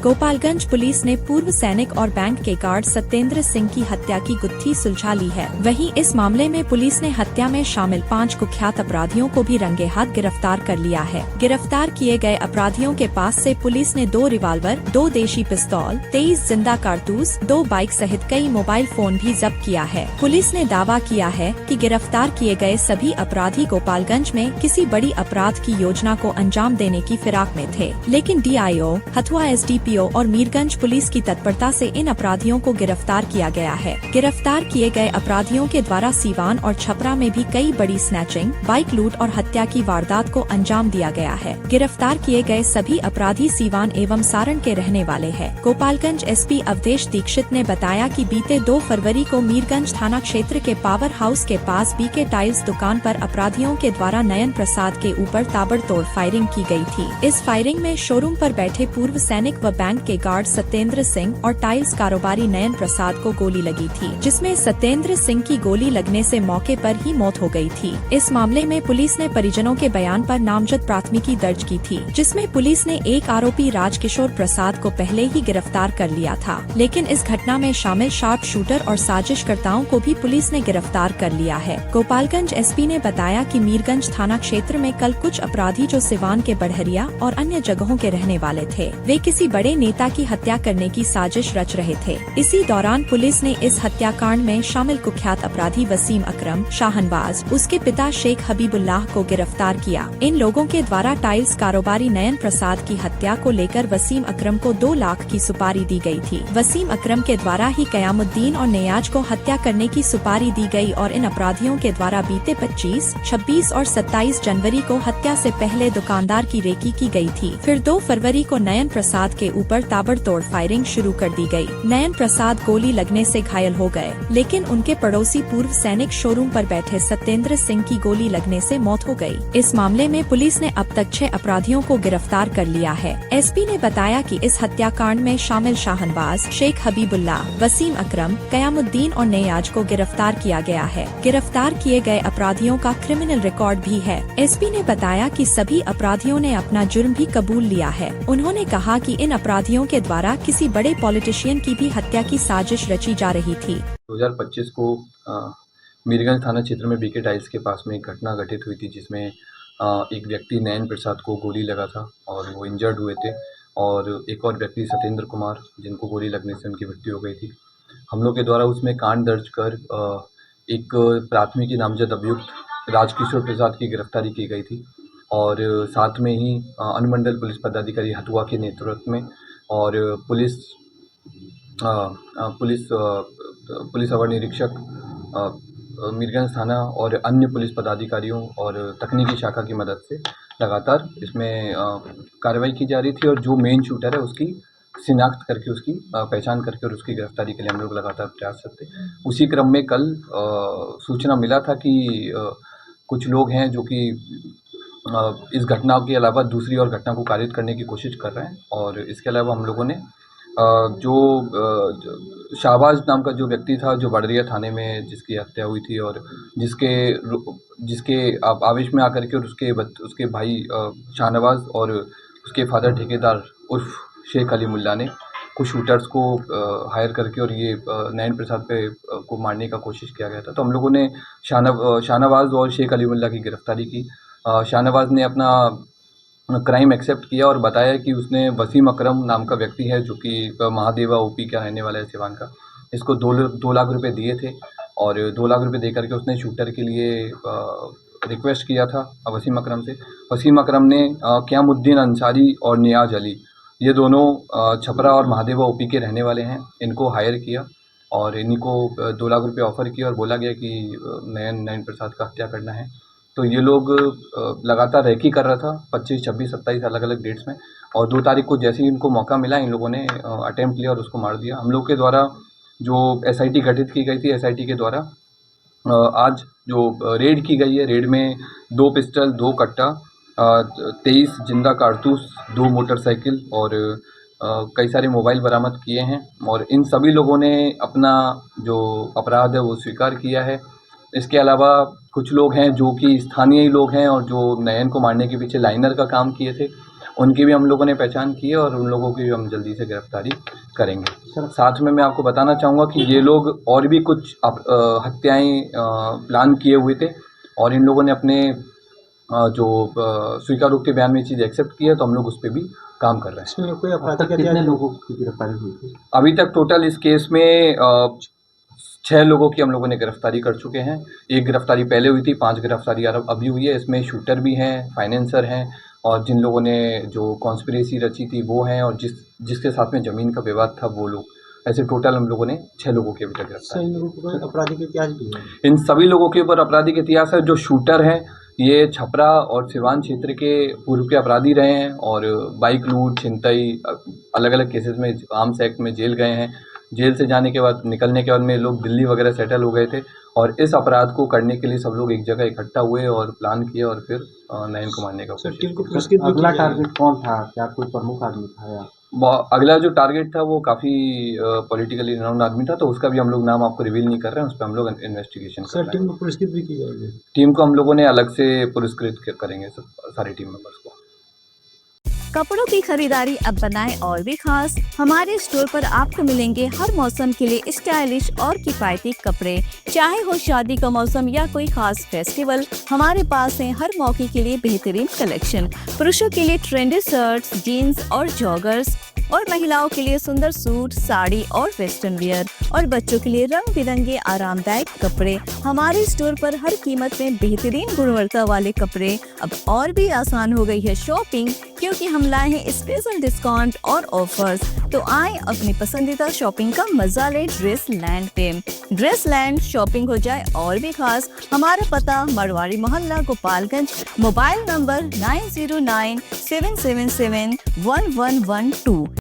Gopalganj police ने पूर्व सैनिक और बैंक के गार्ड सत्येंद्र सिंह की हत्या की गुत्थी सुलझा ली है। वहीं इस मामले में पुलिस ने हत्या में शामिल 5 कुख्यात अपराधियों को भी रंगे हाथ गिरफ्तार कर लिया है। गिरफ्तार किए गए अपराधियों के पास से पुलिस ने 2 रिवाल्वर, 2 देशी पिस्तौल, 23 जिंदा कारतूस, 2 बाइक सहित कई मोबाइल फोन भी जब्त किया है। पुलिस ने दावा किया है कि गिरफ्तार किए गए सभी अपराधी गोपालगंज में किसी बड़ी अपराध की योजना को अंजाम देने की फिराक में थे, लेकिन DIO, हथुआ SDPO और मीरगंज पुलिस की तत्परता से इन अपराधियों को गिरफ्तार किया गया है। गिरफ्तार किए गए अपराधियों के द्वारा सीवान और छपरा में भी कई बड़ी स्नैचिंग, बाइक लूट और हत्या की वारदात को अंजाम दिया गया है। गिरफ्तार किए गए सभी अपराधी सीवान एवं सारण के रहने वाले हैं। गोपालगंज SP अवधेश दीक्षित ने बताया कि बीते 2 फरवरी को मीरगंज थाना क्षेत्र के पावर हाउस के पास BK टाइल्स दुकान पर अपराधियों के द्वारा नयन प्रसाद के ऊपर ताबड़तोड़ फायरिंग की गई थी। इस फायरिंग में शोरूम पर बैठे पूर्व सैनिक व बैंक के गार्ड सत्येंद्र सिंह और टाइल्स कारोबारी नयन प्रसाद को गोली लगी थी, जिसमें सत्येंद्र सिंह की गोली लगने से मौके पर ही मौत हो गई थी। इस मामले में पुलिस ने परिजनों के बयान पर नामजद प्राथमिकी दर्ज की थी, जिसमें पुलिस ने एक आरोपी राजकिशोर प्रसाद को पहले ही गिरफ्तार कर लिया था, लेकिन इस घटना में शामिल शार्प शूटर और साजिशकर्ताओं को भी पुलिस ने गिरफ्तार कर लिया है। गोपालगंज SP ने बताया कि मीरगंज थाना क्षेत्र में कल कुछ अपराधी जो सिवान के बढ़हरिया और अन्य जगहों के रहने वाले थे, वे किसी बड़े नेता की हत्या करने की साजिश रच रहे थे। इसी दौरान पुलिस ने इस हत्याकांड में शामिल कुख्यात अपराधी वसीम अकरम, शाहनवाज, उसके पिता शेख हबीबुल्लाह को गिरफ्तार किया। इन लोगों के द्वारा टाइल्स कारोबारी नयन प्रसाद की हत्या को लेकर वसीम अकरम को 2 लाख की सुपारी दी गई थी। वसीम अकरम के द्वारा ही कयामुद्दीन और नियाज को हत्या करने की सुपारी दी गई और इन अपराधियों के द्वारा बीते 25, 26 और 27 जनवरी को हत्या से पहले दुकानदार की रेकी की गई थी। फिर 2 फरवरी को नयन प्रसाद के ऊपर ताबड़तोड़ फायरिंग शुरू कर दी गई। नयन प्रसाद गोली लगने से घायल हो गए, लेकिन उनके पड़ोसी पूर्व सैनिक शोरूम पर बैठे सत्येंद्र सिंह की गोली लगने से मौत हो गई। इस मामले में पुलिस ने अब तक 6 अपराधियों को गिरफ्तार कर लिया है। SP ने बताया कि इस हत्याकांड में शामिल शाहनवाज, शेख हबीबुल्लाह, वसीम अकरम, कयामुद्दीन और नियाज को गिरफ्तार किया गया है। गिरफ्तार किए गए अपराधियों का क्रिमिनल रिकॉर्ड भी है। SP ने बताया कि सभी अपराधियों ने अपना जुर्म भी कबूल लिया है। उन्होंने कहा कि इन अपराधियों के द्वारा किसी बड़े पॉलिटिशियन की भी हत्या की साजिश रची जा रही थी। 2025 को मीरगंज थाना क्षेत्र में BK टाइल्स के पास में एक घटना घटित हुई थी, जिसमें एक व्यक्ति नयन प्रसाद को गोली लगा था और वो इंजर्ड हुए थे, और एक और व्यक्ति सत्येंद्र कुमार, जिनको गोली लगने से उनकी मृत्यु हो गई थी। हम लोग के द्वारा उसमें कांड दर्ज कर एक प्राथमिकी नामजद अभियुक्त राजकिशोर प्रसाद की गिरफ्तारी की गई थी, और साथ में ही अनुमंडल पुलिस पदाधिकारी हथुआ के नेतृत्व में और पुलिस अवर निरीक्षक मीरगंज थाना और अन्य पुलिस पदाधिकारियों और तकनीकी शाखा की मदद से लगातार इसमें कार्रवाई की जा रही थी, और जो मेन शूटर है उसकी शिनाख्त करके, उसकी पहचान करके और उसकी गिरफ्तारी के लिए हम लोग लगातार प्रयासरत थे। उसी क्रम में कल सूचना मिला था कि कुछ लोग हैं जो कि इस घटना के अलावा दूसरी और घटना को कारित करने की कोशिश कर रहे हैं, और इसके अलावा हम लोगों ने जो शाहबाज नाम का जो व्यक्ति था, जो बड़रिया थाने में जिसकी हत्या हुई थी, और जिसके आवेश में आकर के और उसके भाई शाहनवाज और उसके फादर ठेकेदार उर्फ शेख अली मुल्ला ने कुछ शूटर्स को हायर करके और ये नयन प्रसाद को मारने का कोशिश किया गया था। तो हम लोगों ने शाहनवाज और शेख अली मुल्ला की गिरफ्तारी की। शाहनवाज ने अपना क्राइम एक्सेप्ट किया और बताया कि उसने वसीम अकरम नाम का व्यक्ति है, जो कि महादेवा OP का रहने वाला है सिवान का, इसको 2 लाख रुपए दिए थे, और 2 लाख रुपए देकर के उसने शूटर के लिए रिक्वेस्ट किया था वसीम अकरम से। वसीम अकरम ने क़यामुद्दीन अंसारी और नियाज अली, ये दोनों छपरा और महादेवा OP के रहने वाले हैं, इनको हायर किया और इन्हीं को 2 लाख रुपये ऑफ़र किया, और बोला गया कि नयन प्रसाद का हत्या करना है। तो ये लोग लगातार रेकी कर रहा था 25, 26, 27 अलग अलग डेट्स में, और 2 तारीख को जैसे ही इनको मौका मिला, इन लोगों ने अटेम्प्ट लिया और उसको मार दिया। हम लोग के द्वारा जो SIT गठित की गई थी, SIT के द्वारा आज जो रेड की गई है, रेड में 2 पिस्टल, 2 कट्टा, 23 जिंदा कारतूस, 2 मोटरसाइकिल और कई सारे मोबाइल बरामद किए हैं, और इन सभी लोगों ने अपना जो अपराध है वो स्वीकार किया है। इसके अलावा कुछ लोग हैं जो कि स्थानीय लोग हैं और जो नयन को मारने के पीछे लाइनर का काम किए थे, उनकी भी हम लोगों ने पहचान की है और उन लोगों की भी हम जल्दी से गिरफ्तारी करेंगे। साथ में मैं आपको बताना चाहूँगा कि ये लोग और भी कुछ हत्याएँ प्लान किए हुए थे और इन लोगों ने अपने जो स्वीकारोक्ति बयान में ये चीज़ एक्सेप्ट की है, तो हम लोग उस पे भी काम कर रहे हैं। इसमें कोई अब आपराधिक तक हत्या कितने लोगों की गिरफ्तारी हुई थी? अभी तक टोटल इस केस में 6 लोगों की हम लोगों ने गिरफ्तारी कर चुके हैं। 1 गिरफ्तारी पहले हुई थी, 5 गिरफ्तारी अभी हुई है। इसमें शूटर भी हैं, फाइनेंसर हैं और जिन लोगों ने जो कॉन्स्पिरेसी रची थी वो हैं और जिसके साथ में ज़मीन का विवाद था वो लोग। ऐसे टोटल हम लोगों ने 6 लोगों की अभी तक गिरफ्तारी। इन लोगों के ऊपर आपराधिक इतिहास भी है। इन सभी लोगों के ऊपर आपराधिक इतिहास है। जो शूटर हैं ये छपरा और सिवान क्षेत्र के पूर्व के अपराधी रहे हैं और बाइक लूट, छिनतई अलग-अलग केसेस में आर्म्स एक्ट में जेल गए हैं। जेल से जाने के बाद निकलने के बाद में लोग दिल्ली वगैरह सेटल हो गए थे और इस अपराध को करने के लिए सब लोग एक जगह इकट्ठा हुए और प्लान किया और फिर नयन को मारने का सर कोशिश टीम को की। पुरस्कृत भी अगला किया जाएगा। टारगेट कौन था? क्या कोई प्रमुख आदमी था या अगला जो टारगेट था वो काफ़ी पॉलिटिकली रिनाउंड आदमी था, तो उसका भी हम लोग नाम आपको रिवील नहीं कर रहे हैं, उस पर हम लोग इन्वेस्टिगेशन कर सर रहे हैं। टीम को पुरस्कृत भी की जाएगी। टीम को हम लोगों ने अलग से पुरस्कृत करेंगे सारी टीम मेंबर्स को। कपड़ों की खरीदारी अब बनाएं और भी खास। हमारे स्टोर पर आपको मिलेंगे हर मौसम के लिए स्टाइलिश और किफायती कपड़े। चाहे हो शादी का मौसम या कोई खास फेस्टिवल, हमारे पास है हर मौके के लिए बेहतरीन कलेक्शन। पुरुषों के लिए ट्रेंडी शर्ट्स, जीन्स और जॉगर्स और महिलाओं के लिए सुंदर सूट, साड़ी और वेस्टर्न वियर और बच्चों के लिए रंग बिरंगे आरामदायक कपड़े। हमारे स्टोर पर हर कीमत में बेहतरीन गुणवत्ता वाले कपड़े। अब और भी आसान हो गई है शॉपिंग क्योंकि हम लाए हैं स्पेशल डिस्काउंट और ऑफर्स। तो आए अपनी पसंदीदा शॉपिंग का मजा ले ड्रेस लैंड पे। ड्रेस लैंड शॉपिंग हो जाए और भी खास। हमारा पता मरवाड़ी मोहल्ला गोपालगंज। Mobile number 9097771112।